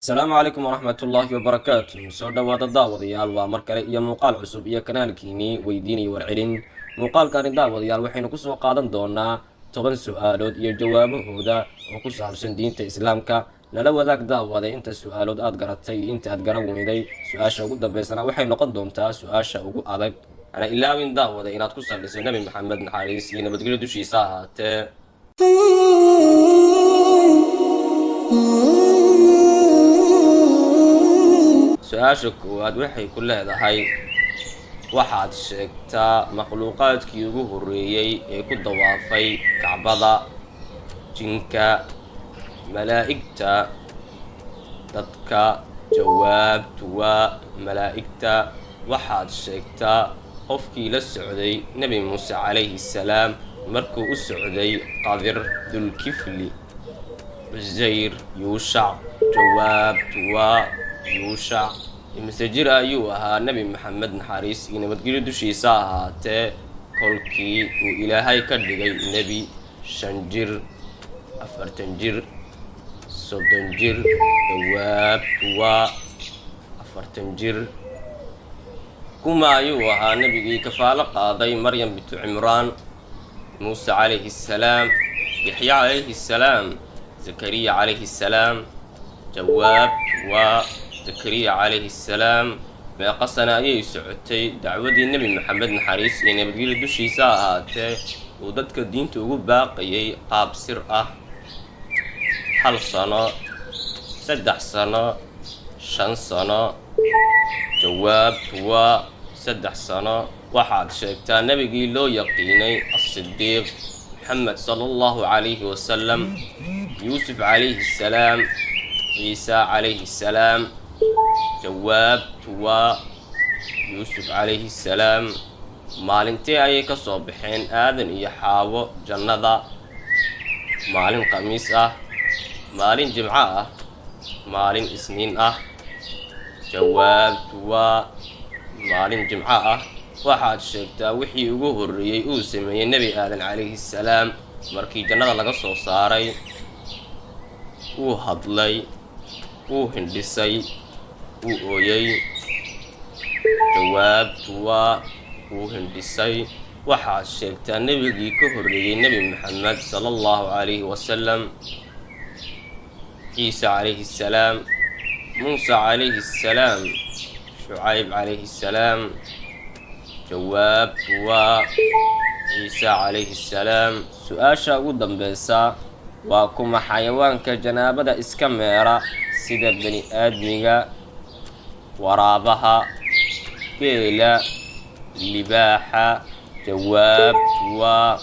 السلام عليكم ورحمة الله وبركاته. سو dhawaada daawadayaal waa mar kale iyo muuqaal cusub iyo kanaalkiinii weydiin iyo warcelin. Muuqaalkani daawadayaal waxaynu ku soo qaadan doonaa 10 su'aalood iyo jawaabahooda oo ku saabsan diinta Islaamka. Nala wadaag daawada inta su'aalood aad garatay inta aad garan weyday. Su'aasha ugu dambeysana waxay noqon doontaa su'aasha ugu adag. Ana ilaawin daawada inaad ku saliso Nabi Maxamed naxariis iyo nabadgelyo dushiisa ahaatee. su-aasha koowaad waxay ku leedahay waxaad sheegtaa makhluuqaadkii ugu horreeyey ee ku dawaafay kacbada, jinka, malaa'igta, dadka. jawaabtu waa malaa'igta. waxaad sheegtaa qofkii la socday nebi muuse calayhi salaam markuu u socday qadir, dulkifli, cusayr, yuushac. jawaabtu waa yuushac. imise jir ayuu ahaa nebi maxamed naxariis iyo nabadgelyo dushiisa ahaatee kolkii uu ilaahay ka dhigay nebi? 5 jir, 40 jir, 30 jir. jawaabtu waa 40 jir. kuma ayuu ahaa nebigii kafaalo qaaday maryam bintu cimraan? muuse calayhi salaam, yaxya calayhi salaam, zakariya calayhi salaam. jawaabtu waa zakariya calayhi salaam. meeqa sana ayay socotay dacwadii nebi maxamed naxariis iyo nabadgelyo dushiisa ahaatee uu dadka diinta ugu baaqayay qaab sir ah? 1 sano, 3 sano, 5 sano. jawaabtu waa 3 sano. waxaad sheegtaa nebigii loo yaqiinay as-sidiiq maxamed sala allahu calayhi wasalam, yuusuf calayhi salaam, ciise calayhi salaam. jawaabtu waa yuusuf calayhi salaam. maalintee ayay ka soo baxeen aadan iyo xaawo jannada? maalin khamiis ah, maalin jimco ah, maalin isniin ah. jawaabtu waa maalin jimco ah. waxaad sheegtaa wixii ugu horreeyey uu sameeyey nebi aadan calayhi salaam markii jannada laga soo saaray. wuu hadlay, wuu hindhisay, wuu ooyey. jawaabtu waa wuu hindhisay. waxaad sheegtaa nebigii ka horreeyey nebi maxamed sala allahu calayhi wasalam? ciise calayhi salaam, muuse calayhi salaam, shucayb calayhi salaam. jawaabtu waa ciise calayhi salaam. su-aasha ugu dambeysa waa kuma xayawaanka janaabada iska meera sida bani aadmiga, waraabaha, geela, libaaxa? jawaabtu waa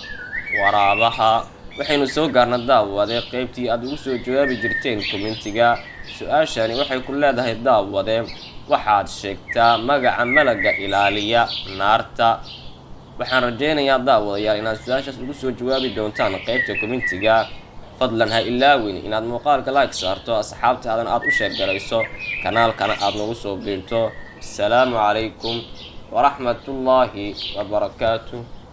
waraabaha. waxaynu soo gaarna daawade qaybtii aad ugu soo jawaabi jirteen kommentiga. su-aashani waxay ku leedahay daawade waxaad sheegtaa magaca malaga ilaaliya naarta. waxaan rajaynayaa daawadayaal inaad su-aashaas ugu soo jawaabi doontaan qaybta kommentiga. fadlan ha ilaawin inaad muuqaalka like saarto, asxaabtaadan aad u sheergarayso, kanaalkana aad nagu soo biirto. asalaamu calaykum waraxmatullaahi wabarakaatuh.